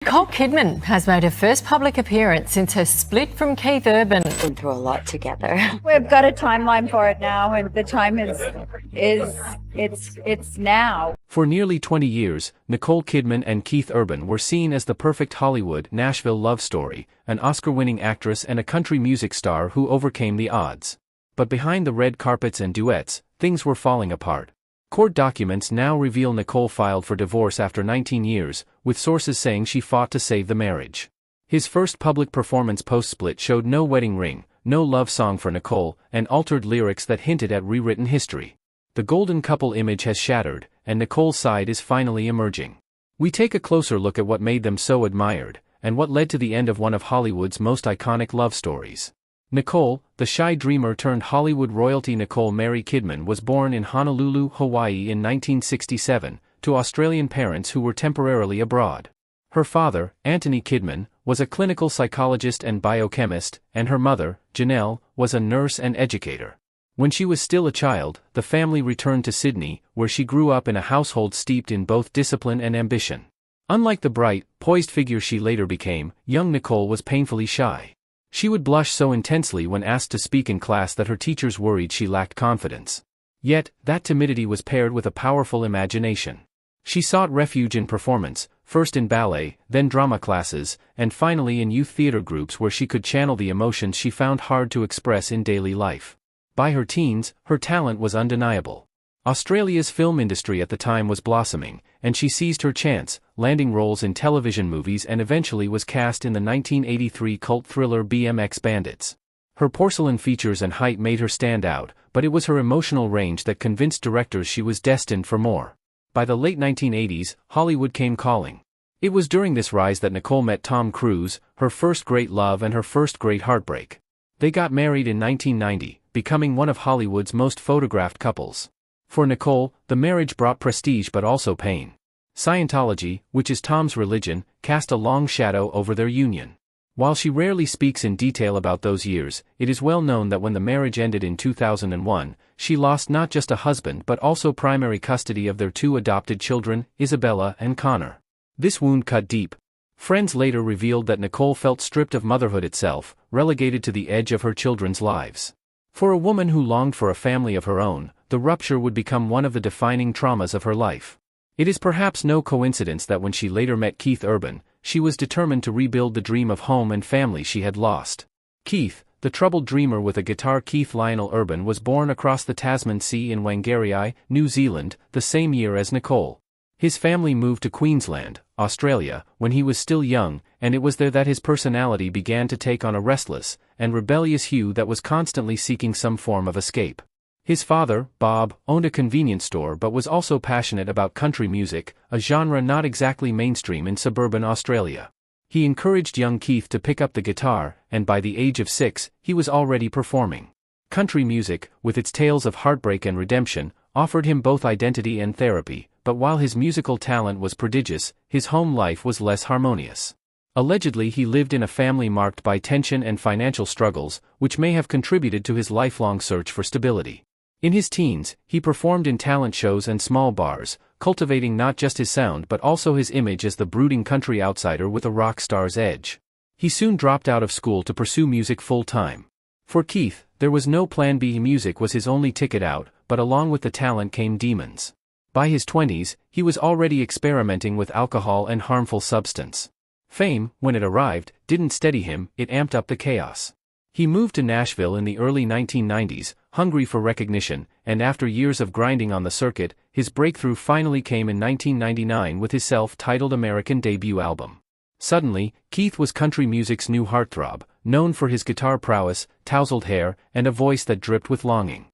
Nicole Kidman has made her first public appearance since her split from Keith Urban. Been through a lot together. We've got a timeline for it now, and the time it's now. For nearly 20 years, Nicole Kidman and Keith Urban were seen as the perfect Hollywood Nashville love story, an Oscar-winning actress and a country music star who overcame the odds. But behind the red carpets and duets, things were falling apart. Court documents now reveal Nicole filed for divorce after 19 years, with sources saying she fought to save the marriage. His first public performance post-split showed no wedding ring, no love song for Nicole, and altered lyrics that hinted at rewritten history. The golden couple image has shattered, and Nicole's side is finally emerging. We take a closer look at what made them so admired, and what led to the end of one of Hollywood's most iconic love stories. Nicole, the shy dreamer turned Hollywood royalty Nicole Mary Kidman was born in Honolulu, Hawaii in 1967, to Australian parents who were temporarily abroad. Her father, Anthony Kidman, was a clinical psychologist and biochemist, and her mother, Janelle, was a nurse and educator. When she was still a child, the family returned to Sydney, where she grew up in a household steeped in both discipline and ambition. Unlike the bright, poised figure she later became, young Nicole was painfully shy. She would blush so intensely when asked to speak in class that her teachers worried she lacked confidence. Yet, that timidity was paired with a powerful imagination. She sought refuge in performance, first in ballet, then drama classes, and finally in youth theater groups where she could channel the emotions she found hard to express in daily life. By her teens, her talent was undeniable. Australia's film industry at the time was blossoming, and she seized her chance, landing roles in television movies and eventually was cast in the 1983 cult thriller BMX Bandits. Her porcelain features and height made her stand out, but it was her emotional range that convinced directors she was destined for more. By the late 1980s, Hollywood came calling. It was during this rise that Nicole met Tom Cruise, her first great love and her first great heartbreak. They got married in 1990, becoming one of Hollywood's most photographed couples. For Nicole, the marriage brought prestige but also pain. Scientology, which is Tom's religion, cast a long shadow over their union. While she rarely speaks in detail about those years, it is well known that when the marriage ended in 2001, she lost not just a husband but also primary custody of their two adopted children, Isabella and Connor. This wound cut deep. Friends later revealed that Nicole felt stripped of motherhood itself, relegated to the edge of her children's lives. For a woman who longed for a family of her own, the rupture would become one of the defining traumas of her life. It is perhaps no coincidence that when she later met Keith Urban, she was determined to rebuild the dream of home and family she had lost. Keith, the troubled dreamer with a guitar. Keith Lionel Urban was born across the Tasman Sea in Whangarei, New Zealand, the same year as Nicole. His family moved to Queensland, Australia, when he was still young, and it was there that his personality began to take on a restless and rebellious hue that was constantly seeking some form of escape. His father, Bob, owned a convenience store but was also passionate about country music, a genre not exactly mainstream in suburban Australia. He encouraged young Keith to pick up the guitar, and by the age of 6, he was already performing. Country music, with its tales of heartbreak and redemption, offered him both identity and therapy, but while his musical talent was prodigious, his home life was less harmonious. Allegedly, he lived in a family marked by tension and financial struggles, which may have contributed to his lifelong search for stability. In his teens, he performed in talent shows and small bars, cultivating not just his sound but also his image as the brooding country outsider with a rock star's edge. He soon dropped out of school to pursue music full-time. For Keith, there was no plan B. Music was his only ticket out, but along with the talent came demons. By his 20s, he was already experimenting with alcohol and harmful substance. Fame, when it arrived, didn't steady him, it amped up the chaos. He moved to Nashville in the early 1990s, hungry for recognition, and after years of grinding on the circuit, his breakthrough finally came in 1999 with his self-titled American debut album. Suddenly, Keith was country music's new heartthrob, known for his guitar prowess, tousled hair, and a voice that dripped with longing.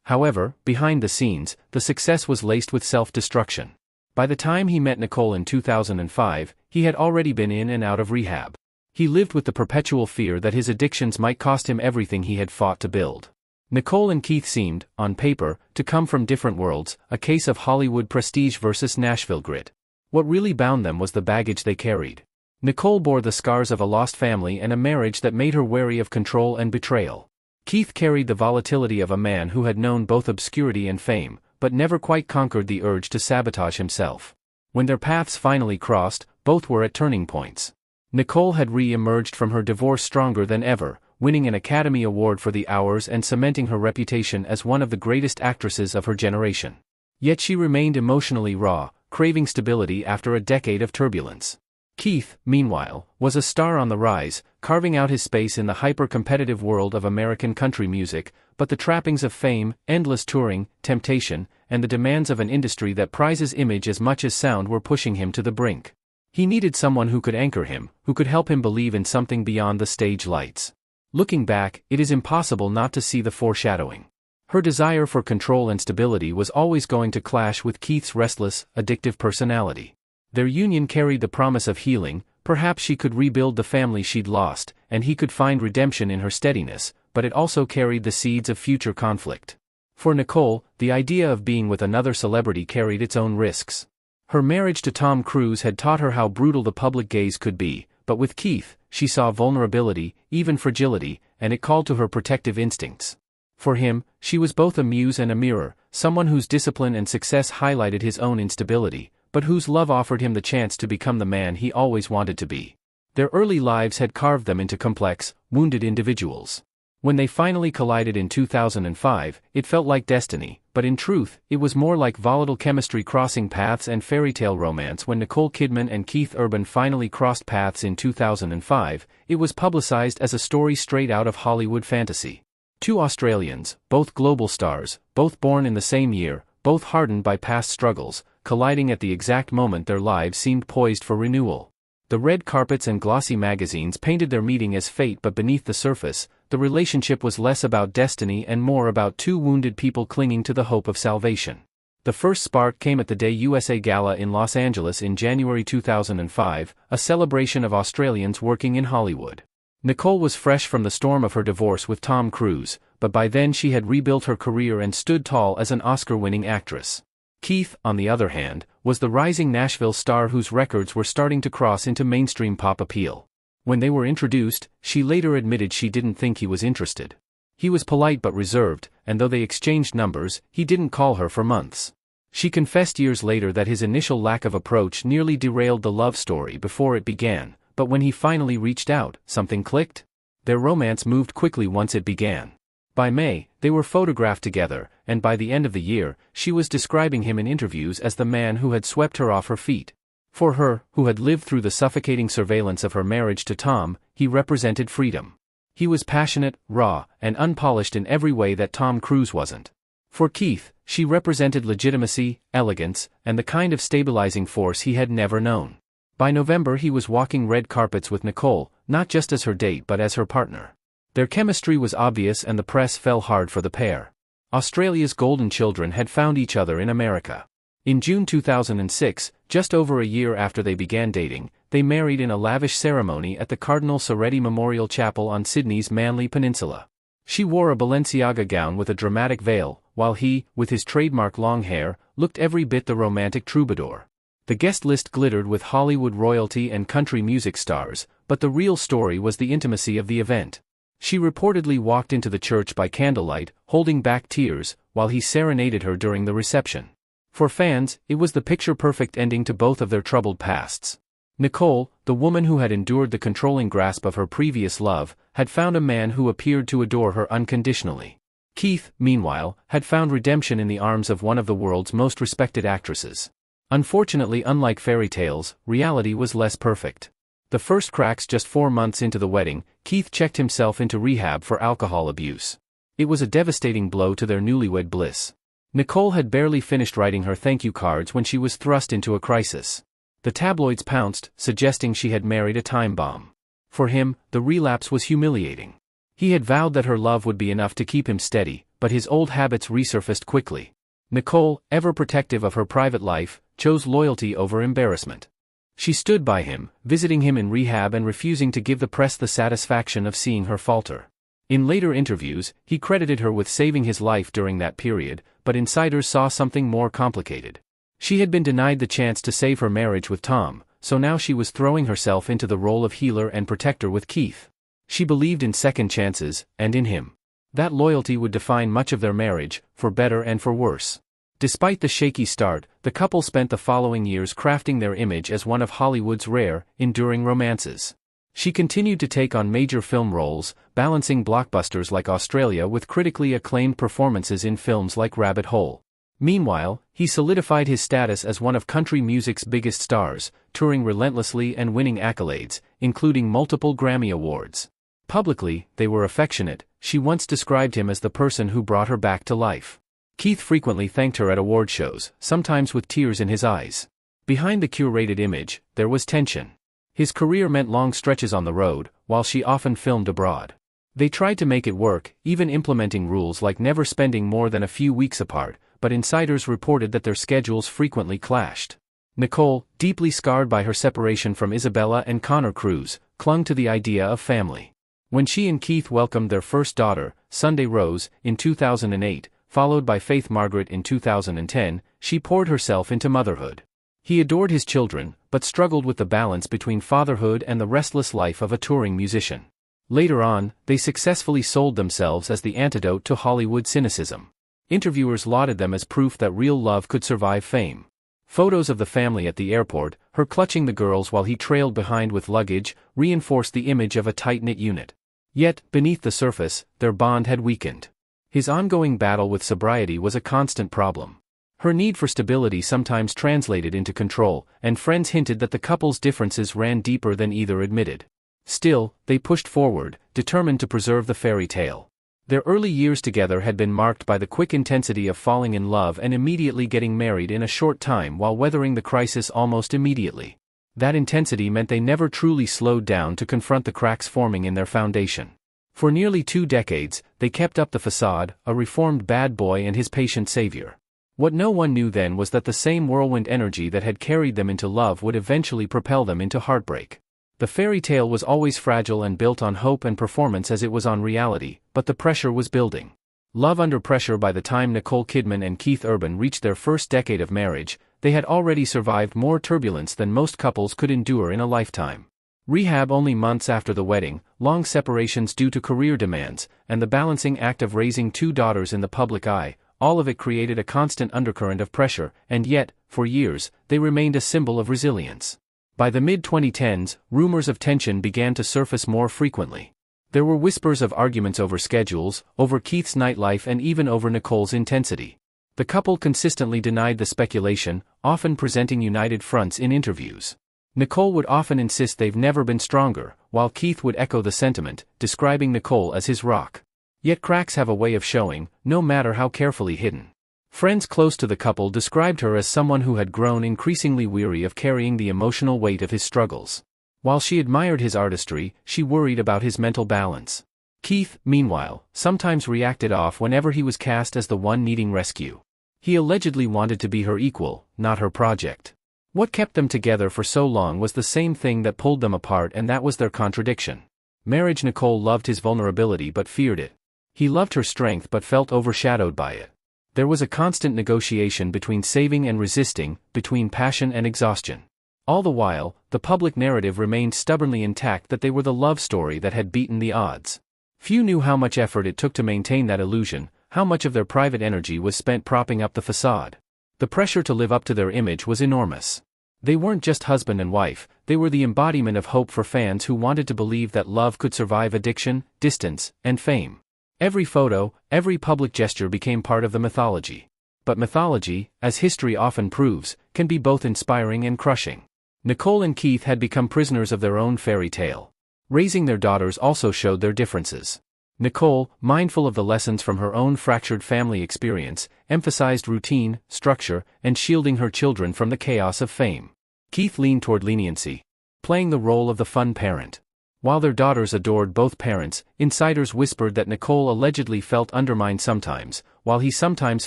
However, behind the scenes, the success was laced with self-destruction. By the time he met Nicole in 2005, he had already been in and out of rehab. He lived with the perpetual fear that his addictions might cost him everything he had fought to build. Nicole and Keith seemed, on paper, to come from different worlds, a case of Hollywood prestige versus Nashville grit. What really bound them was the baggage they carried. Nicole bore the scars of a lost family and a marriage that made her wary of control and betrayal. Keith carried the volatility of a man who had known both obscurity and fame, but never quite conquered the urge to sabotage himself. When their paths finally crossed, both were at turning points. Nicole had re-emerged from her divorce stronger than ever, winning an Academy Award for The Hours and cementing her reputation as one of the greatest actresses of her generation. Yet she remained emotionally raw, craving stability after a decade of turbulence. Keith, meanwhile, was a star on the rise, carving out his space in the hyper-competitive world of American country music, but the trappings of fame, endless touring, temptation, and the demands of an industry that prizes image as much as sound were pushing him to the brink. He needed someone who could anchor him, who could help him believe in something beyond the stage lights. Looking back, it is impossible not to see the foreshadowing. Her desire for control and stability was always going to clash with Keith's restless, addictive personality. Their union carried the promise of healing. Perhaps she could rebuild the family she'd lost, and he could find redemption in her steadiness, but it also carried the seeds of future conflict. For Nicole, the idea of being with another celebrity carried its own risks. Her marriage to Tom Cruise had taught her how brutal the public gaze could be, but with Keith, she saw vulnerability, even fragility, and it called to her protective instincts. For him, she was both a muse and a mirror, someone whose discipline and success highlighted his own instability, but whose love offered him the chance to become the man he always wanted to be. Their early lives had carved them into complex, wounded individuals. When they finally collided in 2005, it felt like destiny, but in truth, it was more like volatile chemistry crossing paths and fairy tale romance. When Nicole Kidman and Keith Urban finally crossed paths in 2005, it was publicized as a story straight out of Hollywood fantasy. Two Australians, both global stars, both born in the same year, both hardened by past struggles, colliding at the exact moment their lives seemed poised for renewal. The red carpets and glossy magazines painted their meeting as fate, but beneath the surface, the relationship was less about destiny and more about two wounded people clinging to the hope of salvation. The first spark came at the Day USA Gala in Los Angeles in January 2005, a celebration of Australians working in Hollywood. Nicole was fresh from the storm of her divorce with Tom Cruise, but by then she had rebuilt her career and stood tall as an Oscar-winning actress. Keith, on the other hand, was the rising Nashville star whose records were starting to cross into mainstream pop appeal. When they were introduced, she later admitted she didn't think he was interested. He was polite but reserved, and though they exchanged numbers, he didn't call her for months. She confessed years later that his initial lack of approach nearly derailed the love story before it began, but when he finally reached out, something clicked. Their romance moved quickly once it began. By May, they were photographed together, and by the end of the year, she was describing him in interviews as the man who had swept her off her feet. For her, who had lived through the suffocating surveillance of her marriage to Tom, he represented freedom. He was passionate, raw, and unpolished in every way that Tom Cruise wasn't. For Keith, she represented legitimacy, elegance, and the kind of stabilizing force he had never known. By November he was walking red carpets with Nicole, not just as her date but as her partner. Their chemistry was obvious and the press fell hard for the pair. Australia's golden children had found each other in America. In June 2006, just over a year after they began dating, they married in a lavish ceremony at the Cardinal Soretti Memorial Chapel on Sydney's Manly Peninsula. She wore a Balenciaga gown with a dramatic veil, while he, with his trademark long hair, looked every bit the romantic troubadour. The guest list glittered with Hollywood royalty and country music stars, but the real story was the intimacy of the event. She reportedly walked into the church by candlelight, holding back tears, while he serenaded her during the reception. For fans, it was the picture-perfect ending to both of their troubled pasts. Nicole, the woman who had endured the controlling grasp of her previous love, had found a man who appeared to adore her unconditionally. Keith, meanwhile, had found redemption in the arms of one of the world's most respected actresses. Unfortunately, unlike fairy tales, reality was less perfect. The first cracks just 4 months into the wedding, Keith checked himself into rehab for alcohol abuse. It was a devastating blow to their newlywed bliss. Nicole had barely finished writing her thank you cards when she was thrust into a crisis. The tabloids pounced, suggesting she had married a time bomb. For him, the relapse was humiliating. He had vowed that her love would be enough to keep him steady, but his old habits resurfaced quickly. Nicole, ever protective of her private life, chose loyalty over embarrassment. She stood by him, visiting him in rehab and refusing to give the press the satisfaction of seeing her falter. In later interviews, he credited her with saving his life during that period, but insiders saw something more complicated. She had been denied the chance to save her marriage with Tom, so now she was throwing herself into the role of healer and protector with Keith. She believed in second chances, and in him. That loyalty would define much of their marriage, for better and for worse. Despite the shaky start, the couple spent the following years crafting their image as one of Hollywood's rare, enduring romances. She continued to take on major film roles, balancing blockbusters like Australia with critically acclaimed performances in films like Rabbit Hole. Meanwhile, he solidified his status as one of country music's biggest stars, touring relentlessly and winning accolades, including multiple Grammy Awards. Publicly, they were affectionate. She once described him as the person who brought her back to life. Keith frequently thanked her at award shows, sometimes with tears in his eyes. Behind the curated image, there was tension. His career meant long stretches on the road, while she often filmed abroad. They tried to make it work, even implementing rules like never spending more than a few weeks apart, but insiders reported that their schedules frequently clashed. Nicole, deeply scarred by her separation from Isabella and Connor Cruz, clung to the idea of family. When she and Keith welcomed their first daughter, Sunday Rose, in 2008, followed by Faith Margaret in 2010, she poured herself into motherhood. He adored his children, but struggled with the balance between fatherhood and the restless life of a touring musician. Later on, they successfully sold themselves as the antidote to Hollywood cynicism. Interviewers lauded them as proof that real love could survive fame. Photos of the family at the airport, her clutching the girls while he trailed behind with luggage, reinforced the image of a tight-knit unit. Yet, beneath the surface, their bond had weakened. His ongoing battle with sobriety was a constant problem. Her need for stability sometimes translated into control, and friends hinted that the couple's differences ran deeper than either admitted. Still, they pushed forward, determined to preserve the fairy tale. Their early years together had been marked by the quick intensity of falling in love and immediately getting married in a short time while weathering the crisis almost immediately. That intensity meant they never truly slowed down to confront the cracks forming in their foundation. For nearly 2 decades, they kept up the facade, a reformed bad boy and his patient savior. What no one knew then was that the same whirlwind energy that had carried them into love would eventually propel them into heartbreak. The fairy tale was always fragile and built on hope and performance as it was on reality, but the pressure was building. Love under pressure. By the time Nicole Kidman and Keith Urban reached their first decade of marriage, they had already survived more turbulence than most couples could endure in a lifetime. Rehab only months after the wedding, long separations due to career demands, and the balancing act of raising 2 daughters in the public eye, all of it created a constant undercurrent of pressure, and yet, for years, they remained a symbol of resilience. By the mid-2010s, rumors of tension began to surface more frequently. There were whispers of arguments over schedules, over Keith's nightlife and even over Nicole's intensity. The couple consistently denied the speculation, often presenting united fronts in interviews. Nicole would often insist they've never been stronger, while Keith would echo the sentiment, describing Nicole as his rock. Yet cracks have a way of showing, no matter how carefully hidden. Friends close to the couple described her as someone who had grown increasingly weary of carrying the emotional weight of his struggles. While she admired his artistry, she worried about his mental balance. Keith, meanwhile, sometimes reacted off whenever he was cast as the one needing rescue. He allegedly wanted to be her equal, not her project. What kept them together for so long was the same thing that pulled them apart, and that was their contradiction. Marriage. Nicole loved his vulnerability but feared it. He loved her strength but felt overshadowed by it. There was a constant negotiation between saving and resisting, between passion and exhaustion. All the while, the public narrative remained stubbornly intact that they were the love story that had beaten the odds. Few knew how much effort it took to maintain that illusion, how much of their private energy was spent propping up the facade. The pressure to live up to their image was enormous. They weren't just husband and wife, they were the embodiment of hope for fans who wanted to believe that love could survive addiction, distance, and fame. Every photo, every public gesture became part of the mythology. But mythology, as history often proves, can be both inspiring and crushing. Nicole and Keith had become prisoners of their own fairy tale. Raising their daughters also showed their differences. Nicole, mindful of the lessons from her own fractured family experience, emphasized routine, structure, and shielding her children from the chaos of fame. Keith leaned toward leniency, playing the role of the fun parent. While their daughters adored both parents, insiders whispered that Nicole allegedly felt undermined sometimes, while he sometimes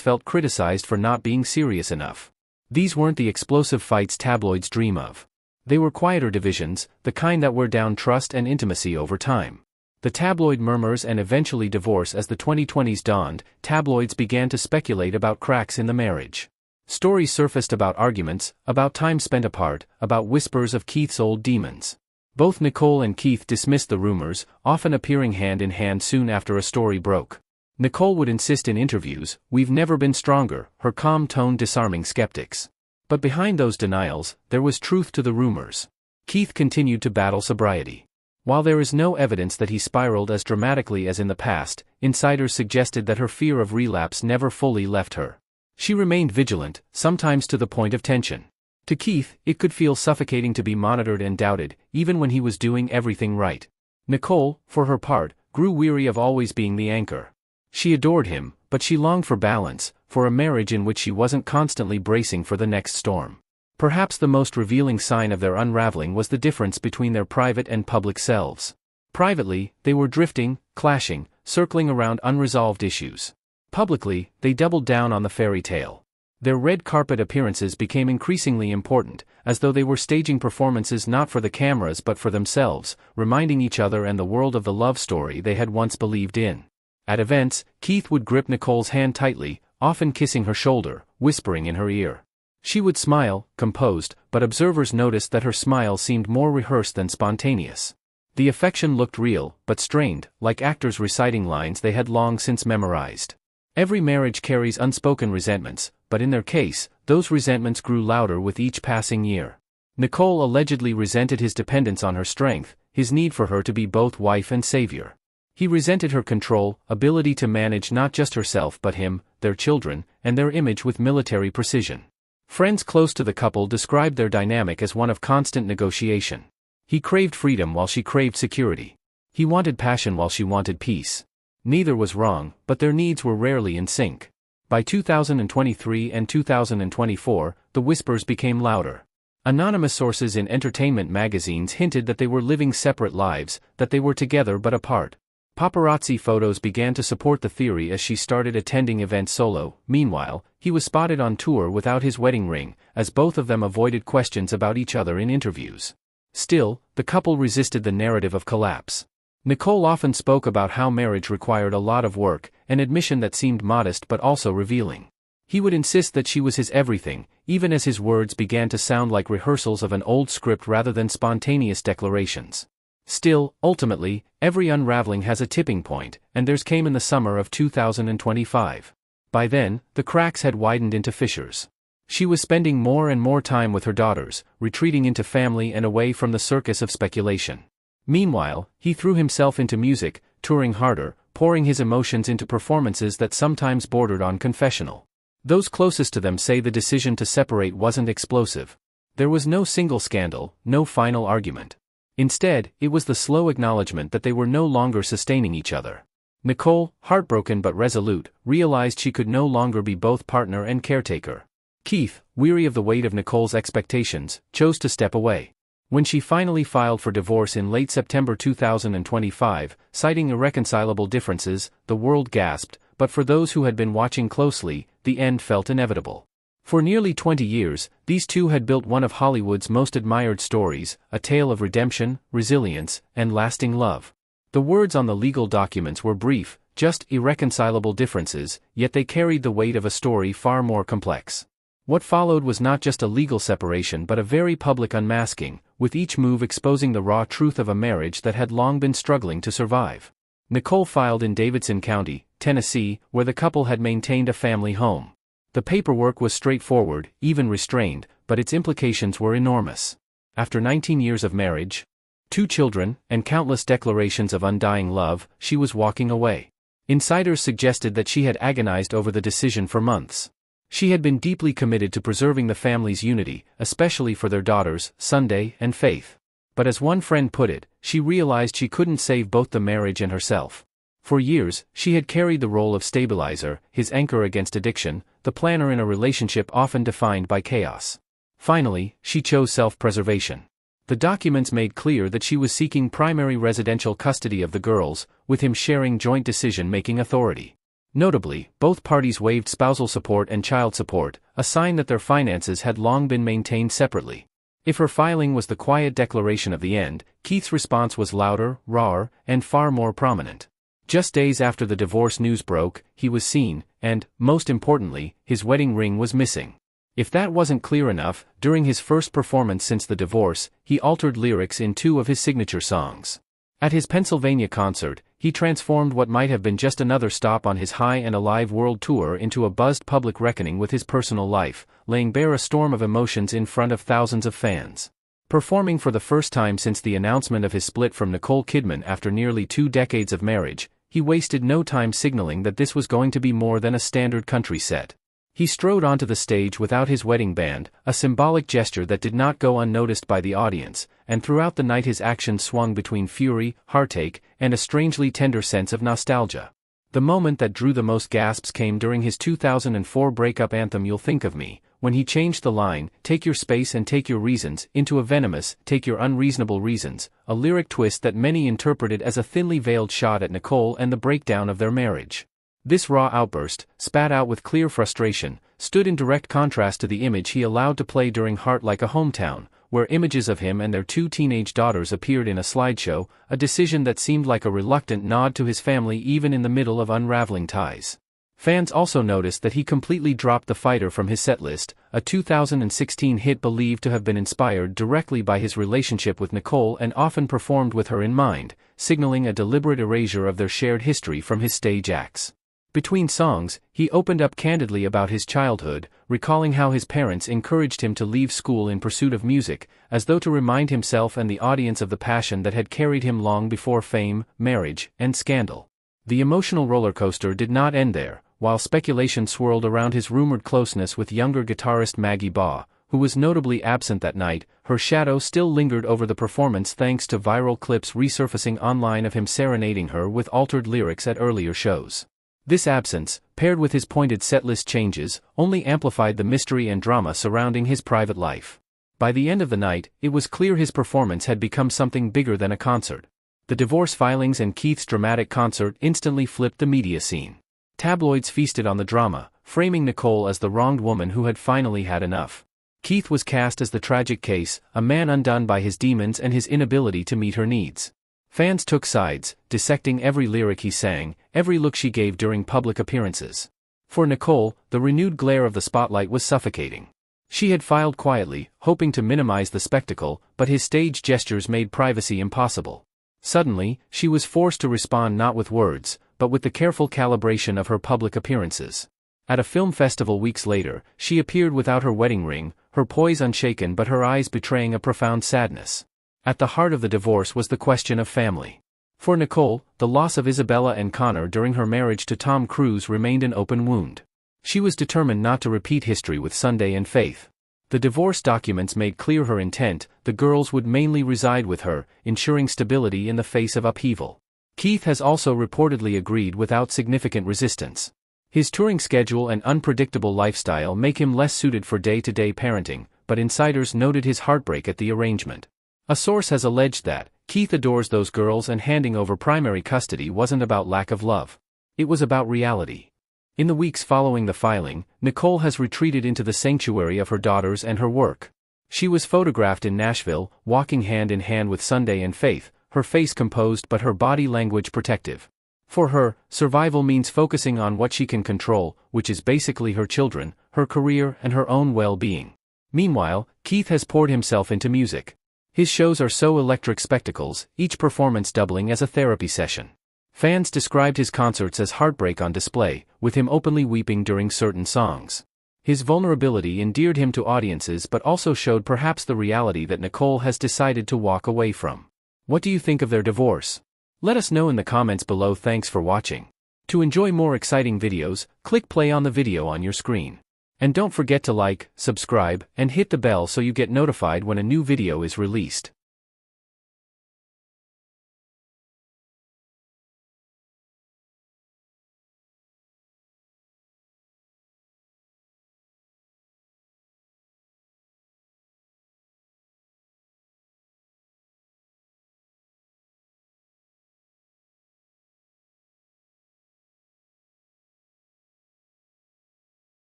felt criticized for not being serious enough. These weren't the explosive fights tabloids dream of. They were quieter divisions, the kind that wear down trust and intimacy over time. The tabloid murmurs and eventually divorce. As the 2020s dawned, tabloids began to speculate about cracks in the marriage. Stories surfaced about arguments, about time spent apart, about whispers of Keith's old demons. Both Nicole and Keith dismissed the rumors, often appearing hand in hand soon after a story broke. Nicole would insist in interviews, "We've never been stronger," her calm tone disarming skeptics. But behind those denials, there was truth to the rumors. Keith continued to battle sobriety. While there is no evidence that he spiraled as dramatically as in the past, insiders suggested that her fear of relapse never fully left her. She remained vigilant, sometimes to the point of tension. To Keith, it could feel suffocating to be monitored and doubted, even when he was doing everything right. Nicole, for her part, grew weary of always being the anchor. She adored him, but she longed for balance, for a marriage in which she wasn't constantly bracing for the next storm. Perhaps the most revealing sign of their unraveling was the difference between their private and public selves. Privately, they were drifting, clashing, circling around unresolved issues. Publicly, they doubled down on the fairy tale. Their red carpet appearances became increasingly important, as though they were staging performances not for the cameras but for themselves, reminding each other and the world of the love story they had once believed in. At events, Keith would grip Nicole's hand tightly, often kissing her shoulder, whispering in her ear. She would smile, composed, but observers noticed that her smile seemed more rehearsed than spontaneous. The affection looked real, but strained, like actors reciting lines they had long since memorized. Every marriage carries unspoken resentments, but in their case, those resentments grew louder with each passing year. Nicole allegedly resented his dependence on her strength, his need for her to be both wife and savior. He resented her control, ability to manage not just herself but him, their children, and their image with military precision. Friends close to the couple described their dynamic as one of constant negotiation. He craved freedom while she craved security. He wanted passion while she wanted peace. Neither was wrong, but their needs were rarely in sync. By 2023 and 2024, the whispers became louder. Anonymous sources in entertainment magazines hinted that they were living separate lives, that they were together but apart. Paparazzi photos began to support the theory as she started attending events solo. Meanwhile, he was spotted on tour without his wedding ring, as both of them avoided questions about each other in interviews. Still, the couple resisted the narrative of collapse. Nicole often spoke about how marriage required a lot of work, an admission that seemed modest but also revealing. He would insist that she was his everything, even as his words began to sound like rehearsals of an old script rather than spontaneous declarations. Still, ultimately, every unraveling has a tipping point, and theirs came in the summer of 2025. By then, the cracks had widened into fissures. She was spending more and more time with her daughters, retreating into family and away from the circus of speculation. Meanwhile, he threw himself into music, touring harder, pouring his emotions into performances that sometimes bordered on confessional. Those closest to them say the decision to separate wasn't explosive. There was no single scandal, no final argument. Instead, it was the slow acknowledgement that they were no longer sustaining each other. Nicole, heartbroken but resolute, realized she could no longer be both partner and caretaker. Keith, weary of the weight of Nicole's expectations, chose to step away. When she finally filed for divorce in late September 2025, citing irreconcilable differences, the world gasped, but for those who had been watching closely, the end felt inevitable. For nearly 20 years, these two had built one of Hollywood's most admired stories, a tale of redemption, resilience, and lasting love. The words on the legal documents were brief, just irreconcilable differences, yet they carried the weight of a story far more complex. What followed was not just a legal separation but a very public unmasking, with each move exposing the raw truth of a marriage that had long been struggling to survive. Nicole filed in Davidson County, Tennessee, where the couple had maintained a family home. The paperwork was straightforward, even restrained, but its implications were enormous. After 19 years of marriage, 2 children, and countless declarations of undying love, she was walking away. Insiders suggested that she had agonized over the decision for months. She had been deeply committed to preserving the family's unity, especially for their daughters, Sunday and Faith. But as one friend put it, she realized she couldn't save both the marriage and herself. For years, she had carried the role of stabilizer, his anchor against addiction, the planner in a relationship often defined by chaos. Finally, she chose self-preservation. The documents made clear that she was seeking primary residential custody of the girls, with him sharing joint decision-making authority. Notably, both parties waived spousal support and child support, a sign that their finances had long been maintained separately. If her filing was the quiet declaration of the end, Keith's response was louder, rawer, and far more prominent. Just days after the divorce news broke, he was seen, and, most importantly, his wedding ring was missing. If that wasn't clear enough, during his first performance since the divorce, he altered lyrics in 2 of his signature songs. At his Pennsylvania concert, he transformed what might have been just another stop on his High and Alive world tour into a buzzed public reckoning with his personal life, laying bare a storm of emotions in front of thousands of fans. Performing for the first time since the announcement of his split from Nicole Kidman after nearly 2 decades of marriage, he wasted no time signaling that this was going to be more than a standard country set. He strode onto the stage without his wedding band, a symbolic gesture that did not go unnoticed by the audience, and throughout the night his actions swung between fury, heartache, and a strangely tender sense of nostalgia. The moment that drew the most gasps came during his 2004 breakup anthem You'll Think of Me, when he changed the line, "Take your space and take your reasons," into a venomous, "Take your unreasonable reasons," a lyric twist that many interpreted as a thinly veiled shot at Nicole and the breakdown of their marriage. This raw outburst, spat out with clear frustration, stood in direct contrast to the image he allowed to play during Heart Like a Hometown, where images of him and their 2 teenage daughters appeared in a slideshow, a decision that seemed like a reluctant nod to his family even in the middle of unraveling ties. Fans also noticed that he completely dropped The Fighter from his setlist, a 2016 hit believed to have been inspired directly by his relationship with Nicole and often performed with her in mind, signaling a deliberate erasure of their shared history from his stage acts. Between songs, he opened up candidly about his childhood, recalling how his parents encouraged him to leave school in pursuit of music, as though to remind himself and the audience of the passion that had carried him long before fame, marriage, and scandal. The emotional roller coaster did not end there, while speculation swirled around his rumored closeness with younger guitarist Maggie Baugh, who was notably absent that night. Her shadow still lingered over the performance thanks to viral clips resurfacing online of him serenading her with altered lyrics at earlier shows. This absence, paired with his pointed setlist changes, only amplified the mystery and drama surrounding his private life. By the end of the night, it was clear his performance had become something bigger than a concert. The divorce filings and Keith's dramatic concert instantly flipped the media scene. Tabloids feasted on the drama, framing Nicole as the wronged woman who had finally had enough. Keith was cast as the tragic case, a man undone by his demons and his inability to meet her needs. Fans took sides, dissecting every lyric he sang, every look she gave during public appearances. For Nicole, the renewed glare of the spotlight was suffocating. She had filed quietly, hoping to minimize the spectacle, but his stage gestures made privacy impossible. Suddenly, she was forced to respond not with words, but with the careful calibration of her public appearances. At a film festival weeks later, she appeared without her wedding ring, her poise unshaken but her eyes betraying a profound sadness. At the heart of the divorce was the question of family. For Nicole, the loss of Isabella and Connor during her marriage to Tom Cruise remained an open wound. She was determined not to repeat history with Sunday and Faith. The divorce documents made clear her intent: the girls would mainly reside with her, ensuring stability in the face of upheaval. Keith has also reportedly agreed without significant resistance. His touring schedule and unpredictable lifestyle make him less suited for day-to-day parenting, but insiders noted his heartbreak at the arrangement. A source has alleged that Keith adores those girls and handing over primary custody wasn't about lack of love. It was about reality. In the weeks following the filing, Nicole has retreated into the sanctuary of her daughters and her work. She was photographed in Nashville, walking hand in hand with Sunday and Faith, her face composed but her body language protective. For her, survival means focusing on what she can control, which is basically her children, her career, and her own well-being. Meanwhile, Keith has poured himself into music. His shows are so electric spectacles, each performance doubling as a therapy session. Fans described his concerts as heartbreak on display, with him openly weeping during certain songs. His vulnerability endeared him to audiences but also showed perhaps the reality that Nicole has decided to walk away from. What do you think of their divorce? Let us know in the comments below. Thanks for watching. To enjoy more exciting videos, click play on the video on your screen. And don't forget to like, subscribe, and hit the bell so you get notified when a new video is released.